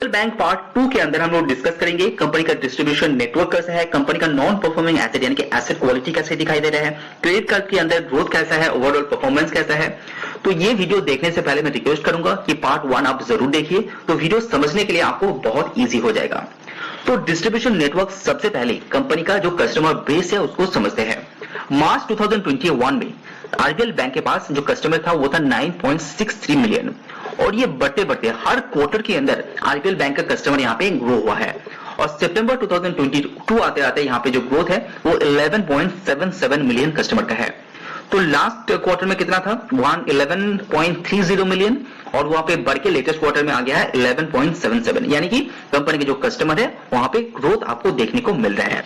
Bank part 2 के अंदर हम लोग डिस्कस करेंगे कंपनी का डिस्ट्रीब्यूशन नेटवर्क कैसा है, कंपनी का नॉन परफॉर्मिंग एसेट यानी कि एसेट क्वालिटी कैसे दिखाई दे रहा है, क्रेडिट कार्ड के अंदर ग्रोथ कैसा है, ओवरऑल परफॉर्मेंस कैसा है। तो ये वीडियो देखने से पहले मैं रिक्वेस्ट करूंगा कि पार्ट 1 आप जरूर देखिए, तो वीडियो समझने के लिए आपको बहुत ईजी हो जाएगा। तो डिस्ट्रीब्यूशन नेटवर्क सबसे पहले कंपनी का जो कस्टमर बेस है उसको समझते हैं। मार्च 2021 में आरबीएल बैंक के पास जो कस्टमर था वो था 9.63 मिलियन और ये बढ़ते बढ़ते हर क्वार्टर के अंदर आरबीएल बैंक का कस्टमर यहाँ पे ग्रो हुआ है और सितंबर 2022 आते आते यहाँ पे जो ग्रोथ है वो 11.77 मिलियन कस्टमर का है। तो लास्ट क्वार्टर में कितना था 11.30 मिलियन और वहां पे बढ़ के लेटेस्ट क्वार्टर में आ गया है 11.77, यानी कि कंपनी के जो कस्टमर है वहां पे ग्रोथ आपको देखने को मिल रहा है।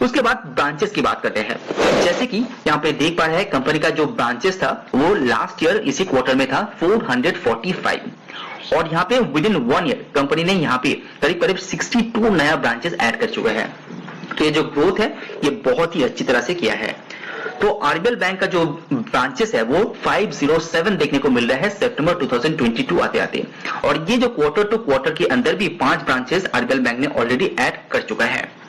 उसके बाद ब्रांचेस की बात करते हैं। जैसे कि यहाँ पे देख पा रहे हैं कंपनी का जो ब्रांचेस था वो लास्ट ईयर इसी क्वार्टर में था 445 और यहाँ पे विद इन 1 ईयर कंपनी ने यहाँ पे करीब करीब 62 नया ब्रांचेस ऐड कर चुका है। तो ये जो ग्रोथ है ये बहुत ही अच्छी तरह से किया है। तो आरबीएल बैंक का जो ब्रांचेस है वो 507 देखने को मिल रहा है सितंबर 2022 आते आते और ये जो क्वार्टर टू क्वार्टर के अंदर भी 5 ब्रांचेस आरबीएल बैंक ने ऑलरेडी ऐड कर चुका है।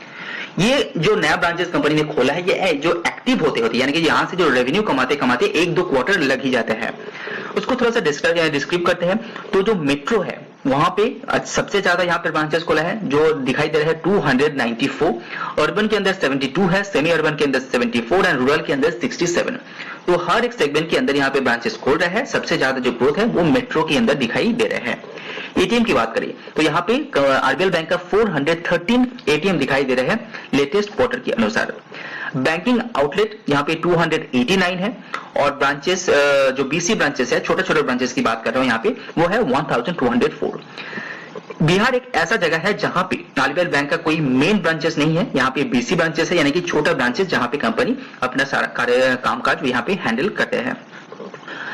ये जो नया ब्रांचेस कंपनी ने खोला है ये जो एक्टिव होते यानी कि यहाँ से जो रेवेन्यू कमाते कमाते 1-2 क्वार्टर लग ही जाता है, उसको थोड़ा सा डिस्क्राइब करते हैं। तो जो मेट्रो है वहां पे सबसे ज्यादा यहाँ पे ब्रांचेस खोला है जो दिखाई दे रहा है 294, अर्बन के अंदर 72 है, सेमी अर्बन के अंदर 74 एंड रूरल के अंदर 67। तो हर एक सेगमेंट के अंदर यहाँ पे ब्रांचेस खोल रहा है। सबसे ज्यादा जो ग्रोथ है वो मेट्रो के अंदर दिखाई दे रहा है। एटीएम की बात करें तो यहाँ पे आरबीएल बैंक का 413 एटीएम दिखाई दे रहा है लेटेस्ट क्वार्टर के अनुसार। बैंकिंग आउटलेट यहाँ पे 289 है और ब्रांचेस जो बीसी ब्रांचेस है छोटे छोटे ब्रांचेस की बात कर रहा हूँ यहाँ पे वो है 1204। बिहार एक ऐसा जगह है जहां पे आरबीएल बैंक का कोई मेन ब्रांचेस नहीं है, यहाँ पे बीसी ब्रांचेस है यानी कि छोटा ब्रांचेस जहां पे कंपनी अपना सारा कामकाज यहाँ पे हैंडल करते हैं।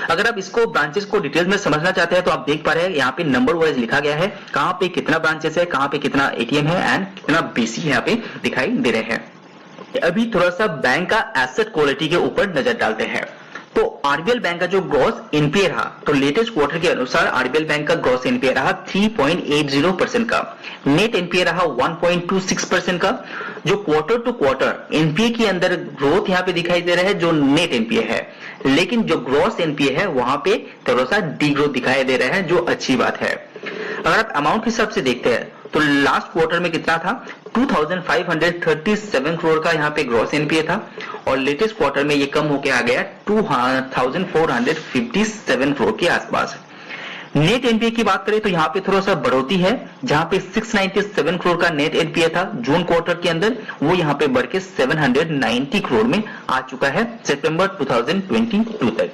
अगर आप इसको ब्रांचेस को डिटेल में समझना चाहते हैं तो आप देख पा रहे हैं यहाँ पे नंबर वाइज लिखा गया है कहाँ पे कितना ब्रांचेस है, कहाँ पे कितना एटीएम है एंड कितना बीसी यहाँ पे दिखाई दे रहे हैं। अभी थोड़ा सा बैंक का एसेट क्वालिटी के ऊपर नजर डालते हैं। तो आरबीएल बैंक का जो ग्रॉस एनपीए रहा तो लेटेस्ट क्वार्टर के अनुसार आरबीएल बैंक का ग्रॉस एनपीए रहा 3.80% का, नेट एनपीए रहा 1.26% का। जो क्वार्टर टू क्वार्टर एनपीए के अंदर ग्रोथ यहाँ पे दिखाई दे रहा है जो नेट एनपीए है, लेकिन जो ग्रॉस एनपीए है वहां पे थोड़ा सा डी ग्रोथ दिखाई दे रहा है जो अच्छी बात है। अगर आप अमाउंट के हिसाब से देखते हैं तो लास्ट क्वार्टर में कितना था 2537 करोड़ का यहाँ पे ग्रॉस एनपीए था और लेटेस्ट क्वार्टर में ये कम होके आ गया 2457 करोड़ के आसपास। नेट एनपीए की बात करें तो यहाँ पे थोड़ा सा बढ़ोतरी है, जहां पे 697 करोड़ का नेट एनपीए था जून क्वार्टर के अंदर वो यहाँ पे बढ़ के 790 करोड़ में आ चुका है सितंबर 2022 तक।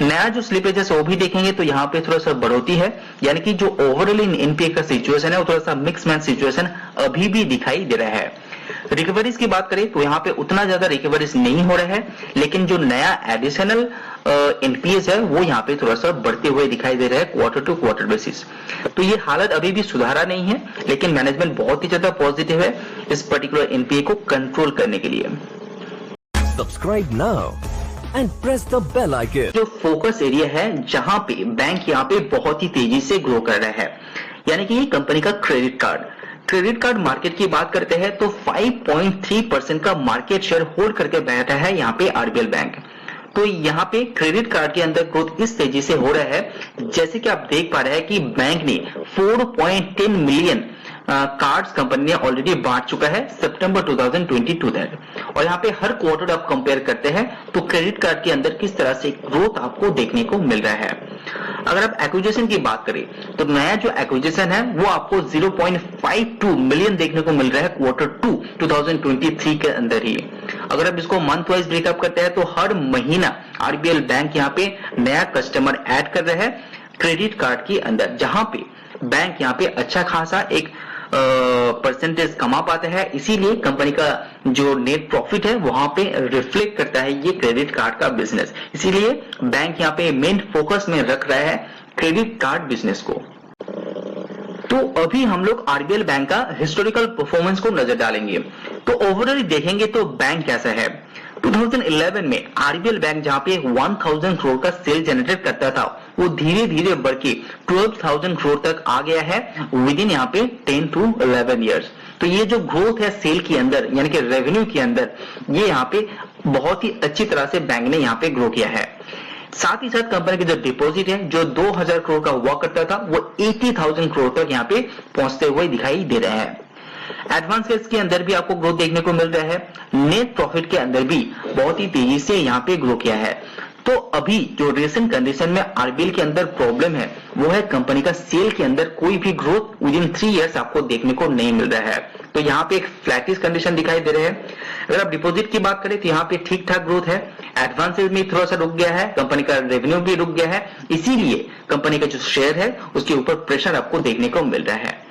नया जो स्लिपेज है वो भी देखेंगे तो यहाँ पे थोड़ा सा बढ़ोतरी है, यानी कि जो ओवरऑल एनपीए का सिचुएशन है वो थोड़ा सा मिक्स मैच सिचुएशन अभी भी दिखाई दे रहा है। रिकवरीज की बात करें तो यहाँ पे उतना ज्यादा रिकवरीज नहीं हो रहा है, लेकिन जो नया एडिशनल एनपीएस है वो यहाँ पे थोड़ा सा बढ़ते हुए दिखाई दे रहा है क्वार्टर टू क्वार्टर बेसिस। तो ये हालत अभी भी सुधारा नहीं है, लेकिन मैनेजमेंट बहुत ही ज्यादा पॉजिटिव है इस पर्टिकुलर एनपीए को कंट्रोल करने के लिए। Subscribe now and press the bell icon. जो फोकस एरिया है जहां पे बैंक यहाँ पे बहुत ही तेजी से ग्रो कर रहा है, यानी कि कंपनी का क्रेडिट कार्ड मार्केट की बात करते हैं तो 5.3% का मार्केट शेयर होल्ड करके बैठा है यहाँ पे आरबीएल बैंक। तो यहाँ पे क्रेडिट कार्ड के अंदर ग्रोथ इस तेजी से हो रहा है, जैसे कि आप देख पा रहे हैं कि बैंक ने 4.10 मिलियन कार्ड्स कंपनी ने ऑलरेडी बांट चुका है सितंबर 2022 तक। और यहाँ पे हर क्वार्टर आप कंपेयर करते हैं तो क्रेडिट कार्ड के अंदर किस तरह से ग्रोथ आपको देखने को मिल रहा है। अगर आप एक्विजिशन की बात करें तो नया जो एक्विजिशन है वो आपको 0.52 मिलियन देखने को मिल रहा है क्वार्टर 2 2023 के अंदर ही। अगर आप इसको मंथ वाइज ब्रेकअप करते हैं तो हर महीना आरबीएल बैंक यहाँ पे नया कस्टमर ऐड कर रहा है क्रेडिट कार्ड के अंदर, जहां पे बैंक यहाँ पे अच्छा खासा एक परसेंटेज कमा पाता है। इसीलिए कंपनी का जो नेट प्रॉफिट है वहां पे रिफ्लेक्ट करता है ये क्रेडिट कार्ड का बिजनेस। इसीलिए बैंक यहाँ पे मेन फोकस में रख रहा है क्रेडिट कार्ड बिजनेस को। तो अभी हम लोग आरबीएल बैंक का हिस्टोरिकल परफॉर्मेंस को नजर डालेंगे। तो ओवरऑल देखेंगे तो बैंक कैसा है। 2011 में आरबीएल बैंक जहां पे 1000 करोड़ का सेल जनरेट करता था वो धीरे धीरे बढ़ के 12,000 करोड़ तक आ गया है विद इन यहाँ पे 10 to 11 ईयर्स। तो ये जो ग्रोथ है सेल के अंदर यानी कि रेवेन्यू के अंदर, ये यहाँ पे बहुत ही अच्छी तरह से बैंक ने यहाँ पे ग्रो किया है। साथ ही साथ कंपनी के जो डिपॉजिट है जो 2,000 करोड़ का हुआ करता था वो 80,000 करोड़ तक यहाँ पे पहुंचते हुए दिखाई दे रहे हैं। एडवांस सेल्स के अंदर भी आपको ग्रोथ देखने को मिल रहा है। नेट प्रॉफिट के अंदर भी बहुत ही तेजी से यहाँ पे ग्रो किया है। तो अभी जो रिसेंट कंडीशन में आरबीएल के अंदर प्रॉब्लम है वो है कंपनी का सेल के अंदर कोई भी ग्रोथ विद इन 3 इयर्स आपको देखने को नहीं मिल रहा है। तो यहाँ पे एक फ्लैटिश कंडीशन दिखाई दे रहे हैं। अगर आप डिपॉजिट की बात करें तो यहाँ पे ठीक ठाक ग्रोथ है। एडवांसेस में थोड़ा सा रुक गया है, कंपनी का रेवेन्यू भी रुक गया है, इसीलिए कंपनी का जो शेयर है उसके ऊपर प्रेशर आपको देखने को मिल रहा है।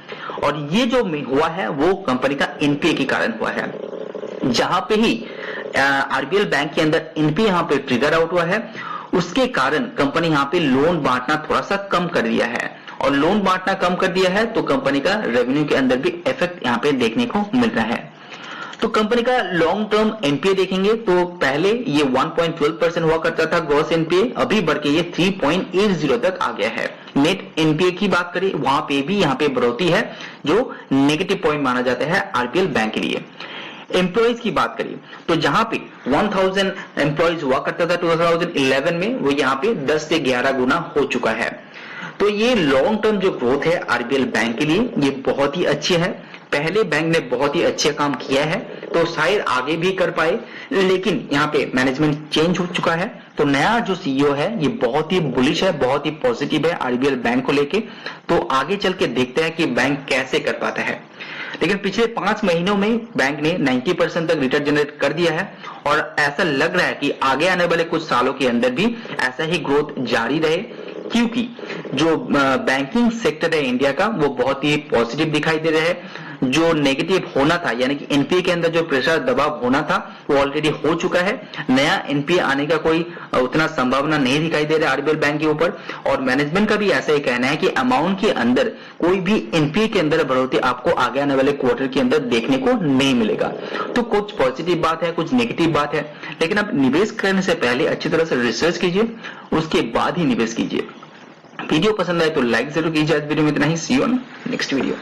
और ये जो हुआ है वो कंपनी का एनपीए के कारण हुआ है। जहां पे ही आरबीएल बैंक के अंदर एनपीए यहाँ पे ट्रिगर आउट हुआ है, उसके कारण कंपनी यहाँ पे लोन बांटना थोड़ा सा कम कर दिया है। और लोन बांटना कम कर दिया है तो कंपनी का रेवेन्यू के अंदर भी इफेक्ट यहाँ पे देखने को मिल रहा है। तो कंपनी का लॉन्ग टर्म एनपीए देखेंगे तो पहले ये 1.12% हुआ करता था ग्रॉस एनपीए, अभी बढ़ के ये 3.80 तक आ गया है। नेट एनपीए की बात करें वहां पे भी यहाँ पे बढ़ोतरी है जो नेगेटिव पॉइंट माना जाता है आरबीएल बैंक के लिए। एम्प्लॉइज की बात करिए तो जहां पे 1000 एम्प्लॉइज हुआ करता था 2011 में, वो यहाँ पे 10 से 11 गुना हो चुका है। तो ये लॉन्ग टर्म जो ग्रोथ है आरबीएल बैंक के लिए ये बहुत ही अच्छी है। पहले बैंक ने बहुत ही अच्छे काम किया है तो शायद आगे भी कर पाए, लेकिन यहाँ पे मैनेजमेंट चेंज हो चुका है। तो नया जो सीईओ है ये बहुत ही बुलिश है, बहुत ही पॉजिटिव है आरबीएल बैंक को लेके। तो आगे चल के देखते हैं कि बैंक कैसे कर पाता है। लेकिन पिछले 5 महीनों में बैंक ने 90% तक रिटर्न जनरेट कर दिया है और ऐसा लग रहा है कि आगे आने वाले कुछ सालों के अंदर भी ऐसा ही ग्रोथ जारी रहे, क्योंकि जो बैंकिंग सेक्टर है इंडिया का वो बहुत ही पॉजिटिव दिखाई दे रहा है। जो नेगेटिव होना था यानी कि एनपीए के अंदर जो प्रेशर दबाव होना था वो ऑलरेडी हो चुका है। नया एनपीए आने का कोई उतना संभावना नहीं दिखाई दे रहा है आरबीएल बैंक के ऊपर। और मैनेजमेंट का भी ऐसा ही कहना है कि अमाउंट के अंदर कोई भी एनपीए के अंदर बढ़ोतरी आपको आगे आने वाले क्वार्टर के अंदर देखने को नहीं मिलेगा। तो कुछ पॉजिटिव बात है, कुछ नेगेटिव बात है, लेकिन आप निवेश करने से पहले अच्छी तरह से रिसर्च कीजिए, उसके बाद ही निवेश कीजिए। वीडियो पसंद आए तो लाइक जरूर कीजिए। आज वीडियो में इतना ही। सी यू ऑन नेक्स्ट वीडियो।